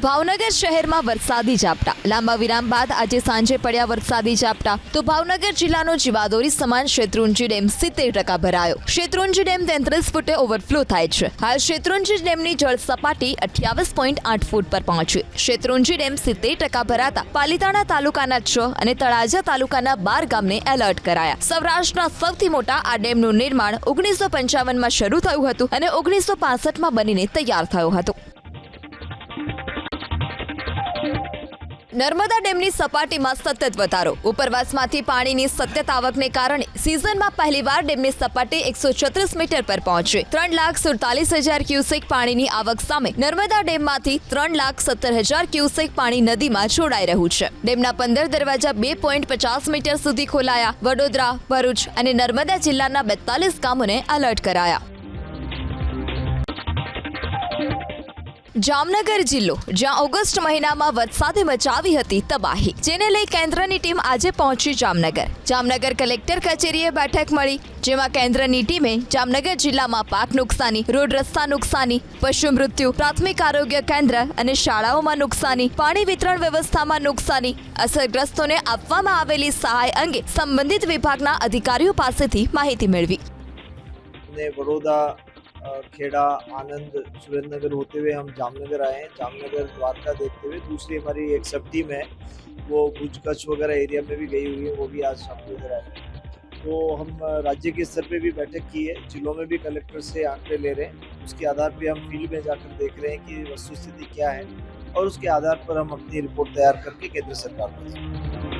ભાવનગર શહેરમાં વરસાદી ઝાપટા. લાંબા વિરામ બાદ આજે સાંજે પડ્યા વરસાદી ઝાપટા. તો ભાવનગર જિલ્લાનો જીવાદોરી સમાન શેત્રુંજી ડેમ 70% ભરાયો. શેત્રુંજી ડેમ 33 ફૂટે ઓવરફ્લો થાય છે. હાલ શેત્રુંજી ડેમની જળ સપાટી 28.8 ફૂટ પર પહોંચી. શેત્રુંજી ડેમ 70% ભરાતા પાલીતાણા તાલુકાના 6 અને તળાજા તાલુકાના 12 ગામને એલર્ટ કરાયા. સૌરાષ્ટ્રના સૌથી મોટા આ ડેમનું નિર્માણ 1955માં શરૂ થયું હતું અને 1965માં બનીને તૈયાર થયો હતો. નર્મદા ડેમની સપાટીમાં સતત વધારો. ઉપરવાસમાંથી પાણીની સતત આવકને કારણે સિઝનમાં પહેલીવાર ડેમની સપાટી 136 મીટર પર પહોંચી. 3,47,000 ક્યુસેક પાણીની આવક સામે નર્મદા ડેમમાંથી 3,17,000 ક્યુસેક પાણી નદીમાં છોડાઈ રહ્યું છે. ડેમના 15 દરવાજા 2.50 મીટર સુધી ખોલાયા. વડોદરા, ભરૂચ અને નર્મદા જિલ્લાના 42 ગામોને એલર્ટ કરાયા. જામનગર જિલ્લો, જ્યાં ઓગસ્ટ મહિનામાં વરસાદે મચાવી હતી તબાહી, જેને લઈ કેન્દ્રની ટીમ આજે પહોંચી જામનગર. જામનગર કલેક્ટર કચેરીએ બેઠક મળી, જેમાં કેન્દ્રની ટીમે જામનગર જિલ્લામાં પાક નુકસાની, રોડ રસ્તા નુકસાની, પશુ મૃત્યુ, પ્રાથમિક આરોગ્ય કેન્દ્ર અને શાળાઓમાં નુકસાની, પાણી વિતરણ વ્યવસ્થામાં નુકસાની, અસરગ્રસ્તોને આપવામાં આવેલી સહાય અંગે સંબંધિત વિભાગના અધિકારીઓ પાસેથી માહિતી મેળવી. बड़ौदा, खेड़ा, आनंद, सुरेंद्रनगर होते हुए हम जामनगर आए हैं. जामनगर द्वारका देखते हुए दूसरी हमारी एक सब टीम है वो भुज कच्छ वगैरह एरिया में भी गई हुई है, वो भी आज शाम को इधर आए. तो हम राज्य के स्तर पे भी बैठक की है, जिलों में भी कलेक्टर से आंकड़े ले रहे हैं. उसके आधार पे हम फील्ड में जाकर देख रहे हैं कि वस्तुस्थिति क्या है और उसके आधार पर हम अपनी रिपोर्ट तैयार करके केंद्र सरकार को